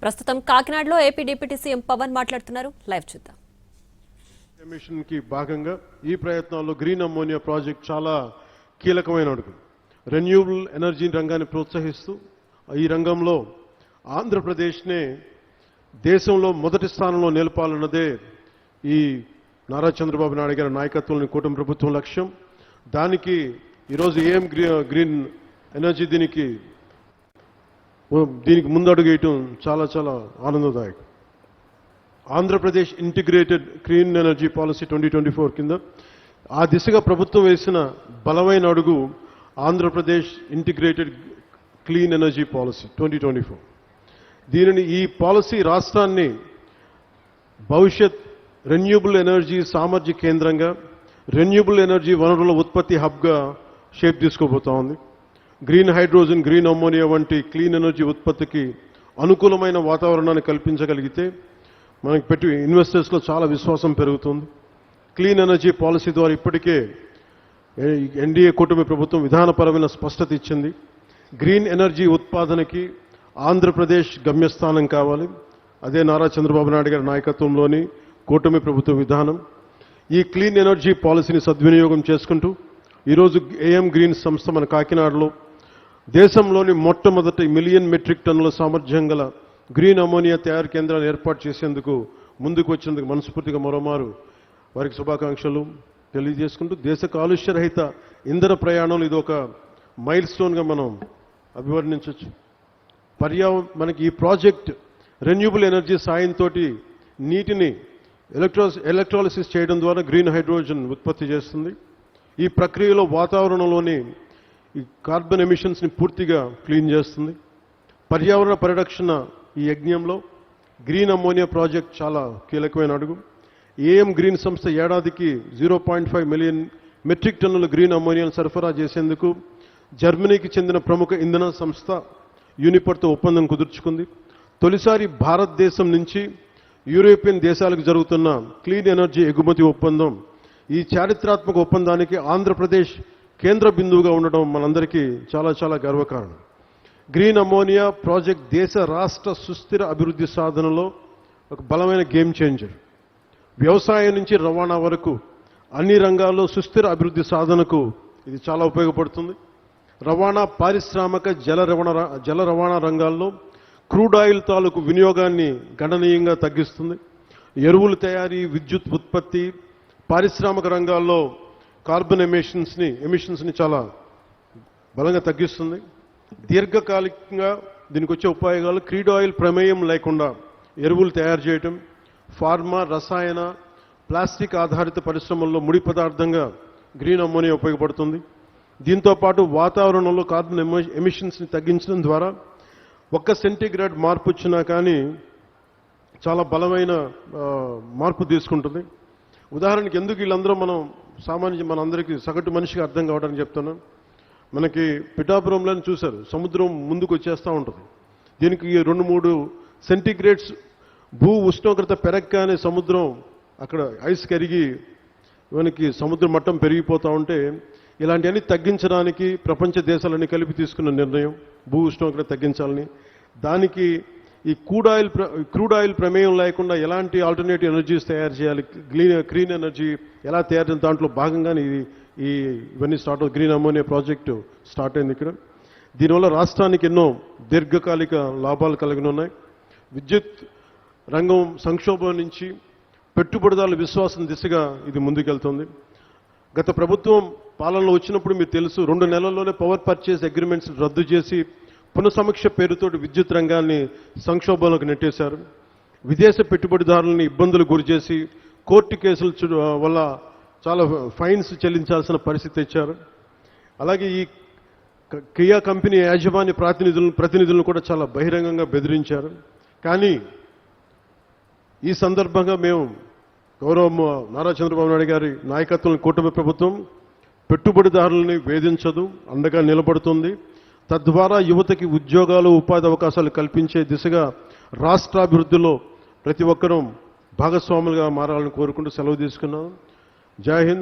ప్రస్తుతం కాకినాడలో AP deputy CM Pawan మాట్లాడుతున్నారు. లైవ్ చూద్దాం. మిషన్ కి భాగంగా ఈ ప్రయత్నాల్లో గ్రీన్ అమ్మోనియా ప్రాజెక్ట్ చాలా కీలకమైన అడుగు. రెన్యూవబుల్ ఎనర్జీ రంగాన్ని ప్రోత్సహిస్తూ ఈ రంగంలో ఆంధ్రప్రదేశ్నే దేశంలో మొదటి స్థానంలో నిలపాలన్నదే ఈ నారా చంద్రబాబు నాయుడు గారి నాయకత్వంలోని కూటమి ప్రభుత్వం లక్ష్యం. దానికి ఈరోజు ఏఎం గ్రీన్ ఎనర్జీ దీనికి ముందడుగు వేయటం చాలా చాలా ఆనందదాయకం. Andhra Pradesh integrated clean energy policy 2024 కింద ఆ దిశగా ప్రభుత్వం వేసిన బలమైన అడుగు Andhra Pradesh integrated clean energy policy 2024. దీనిని ఈ పాలసీ రాష్ట్రాన్ని భవిష్యత్ రెన్యూబుల్ ఎనర్జీ సామర్థ్య కేంద్రంగా, రెన్యూబుల్ ఎనర్జీ వనరుల ఉత్పత్తి హబ్గా షేప్ తీసుకోబోతా ఉంది. గ్రీన్ హైడ్రోజన్, గ్రీన్ అమ్మోనియా వంటి క్లీన్ ఎనర్జీ ఉత్పత్తికి అనుకూలమైన వాతావరణాన్ని కల్పించగలిగితే మనకి పెట్టి ఇన్వెస్టర్స్లో చాలా విశ్వాసం పెరుగుతుంది. క్లీన్ ఎనర్జీ పాలసీ ద్వారా ఇప్పటికే ఎన్డీఏ కూటమి ప్రభుత్వం విధానపరమైన స్పష్టత ఇచ్చింది. గ్రీన్ ఎనర్జీ ఉత్పాదనకి ఆంధ్రప్రదేశ్ గమ్యస్థానం కావాలి. అదే నారా చంద్రబాబు నాయుడు గారి నాయకత్వంలోని కూటమి ప్రభుత్వ విధానం. ఈ క్లీన్ ఎనర్జీ పాలసీని సద్వినియోగం చేసుకుంటూ ఈరోజు ఏఎం గ్రీన్ సంస్థ మన కాకినాడలో దేశంలోని మొట్టమొదటి 1 మిలియన్ మెట్రిక్ టన్నుల సామర్థ్యం గల గ్రీన్ అమోనియా తయారు కేంద్రాన్ని ఏర్పాటు చేసేందుకు ముందుకు వచ్చినందుకు మనస్ఫూర్తిగా మరోమారు వారికి శుభాకాంక్షలు తెలియజేసుకుంటూ దేశ కాలుష్యరహిత ఇంధన ప్రయాణంలో ఇది ఒక మైల్ స్టోన్గా మనం అభివర్ణించవచ్చు. మనకి ఈ ప్రాజెక్ట్ రెన్యూబుల్ ఎనర్జీ సాయంతో నీటిని ఎలక్ట్రాలిసిస్ చేయడం ద్వారా గ్రీన్ హైడ్రోజన్ ఉత్పత్తి చేస్తుంది. ఈ ప్రక్రియలో వాతావరణంలోని ఈ కార్బన్ ఎమిషన్స్ని పూర్తిగా క్లీన్ చేస్తుంది. పర్యావరణ పరిరక్షణ ఈ యజ్ఞంలో గ్రీన్ అమ్మోనియా ప్రాజెక్ట్ చాలా కీలకమైన అడుగు. ఏఎం గ్రీన్ సంస్థ ఏడాదికి 0.5 మిలియన్ మెట్రిక్ టన్నుల గ్రీన్ అమ్మోనియాను సరఫరా చేసేందుకు జర్మనీకి చెందిన ప్రముఖ ఇంధన సంస్థ యూనిపర్తో ఒప్పందం కుదుర్చుకుంది. తొలిసారి భారతదేశం నుంచి యూరోపియన్ దేశాలకు జరుగుతున్న క్లీన్ ఎనర్జీ ఎగుమతి ఒప్పందం. ఈ చారిత్రాత్మక ఒప్పందానికి ఆంధ్రప్రదేశ్ కేంద్ర బిందువుగా ఉండడం మనందరికీ చాలా చాలా గర్వకారణం. గ్రీన్ అమ్మోనియా ప్రాజెక్ట్ దేశ రాష్ట్ర సుస్థిర అభివృద్ధి సాధనలో ఒక బలమైన గేమ్ చేంజర్. వ్యవసాయం నుంచి రవాణా వరకు అన్ని రంగాల్లో సుస్థిర అభివృద్ధి సాధనకు ఇది చాలా ఉపయోగపడుతుంది. రవాణా, పారిశ్రామిక, జల రవాణా రంగాల్లో క్రూడ్ ఆయిల్ తాలూకు వినియోగాన్ని గణనీయంగా తగ్గిస్తుంది. ఎరువుల తయారీ, విద్యుత్ ఉత్పత్తి, పారిశ్రామిక రంగాల్లో కార్బన్ ఎమిషన్స్ని చాలా బలంగా తగ్గిస్తుంది. దీర్ఘకాలికంగా దీనికి వచ్చే ఉపయోగాలు క్రూడ్ ఆయిల్ ప్రమేయం లేకుండా ఎరువులు తయారు చేయటం, ఫార్మా, రసాయన, ప్లాస్టిక్ ఆధారిత పరిశ్రమల్లో ముడి పదార్థంగా గ్రీన్ అమ్మోనియా ఉపయోగపడుతుంది. దీంతోపాటు వాతావరణంలో కార్బన్ ఎమిషన్స్ని తగ్గించడం ద్వారా 1 సెంటీగ్రేడ్ మార్పు వచ్చినా కానీ చాలా బలమైన మార్పు తీసుకుంటుంది. ఉదాహరణకి ఎందుకు వీళ్ళందరూ మనందరికీ సగటు మనిషికి అర్థం కావడానికి చెప్తున్నాం. మనకి పిఠాపురంలో చూశారు, సముద్రం ముందుకు వచ్చేస్తూ ఉంటుంది. దీనికి 2-3 సెంటీగ్రేడ్స్ భూ ఉష్ణోగ్రత పెరగగానే సముద్రం అక్కడ ఐస్ కరిగి మనకి సముద్ర మట్టం పెరిగిపోతూ ఉంటే ఇలాంటివన్నీ తగ్గించడానికి ప్రపంచ దేశాలన్నీ కలిపి తీసుకున్న నిర్ణయం భూ ఉష్ణోగ్రత తగ్గించాలని. దానికి ఈ క్రూడ్ ఆయిల్ ప్రమేయం లేకుండా ఎలాంటి ఆల్టర్నేటివ్ ఎనర్జీస్ తయారు చేయాలి, క్లీన్ ఎనర్జీ ఎలా తయారు చేయాలి, దాంట్లో భాగంగానే ఇవన్నీ start green ammonia project start అయింది ఇక్కడ. దీనివల్ల రాష్ట్రానికి ఎన్నో దీర్ఘకాలిక లాభాలు కలిగి ఉన్నాయి. విద్యుత్ రంగం సంక్షోభం నుంచి పెట్టుబడిదారుల విశ్వాసం దిశగా ఇది ముందుకెళ్తుంది. గత ప్రభుత్వం పాలనలో వచ్చినప్పుడు మీకు తెలుసు, 2 నెలల్లోనే పవర్ పర్చేస్ అగ్రిమెంట్స్ రద్దు చేసి పునఃసమీక్ష పేరుతో విద్యుత్ రంగాన్ని సంక్షోభంలోకి నెట్టేశారు. విదేశ పెట్టుబడిదారులని ఇబ్బందులు గురిచేసి కోర్టు కేసుల వల్ల చాలా ఫైన్స్ చెల్లించాల్సిన పరిస్థితి తెచ్చారు. అలాగే ఈ కియా కంపెనీ యాజమాన్య ప్రతినిధులను కూడా చాలా బహిరంగంగా బెదిరించారు. కానీ ఈ సందర్భంగా మేము గౌరవ నారా చంద్రబాబు నాయుడు గారి నాయకత్వంలో కూటమి ప్రభుత్వం పెట్టుబడిదారులని వేధించదు, అండగా నిలబడుతుంది. తద్వారా యువతకి ఉద్యోగాలు, ఉపాధి అవకాశాలు కల్పించే దిశగా రాష్ట్రాభివృద్ధిలో ప్రతి ఒక్కరూ భాగస్వాములుగా మారాలని కోరుకుంటూ సెలవు తీసుకున్నాం. జై హింద్.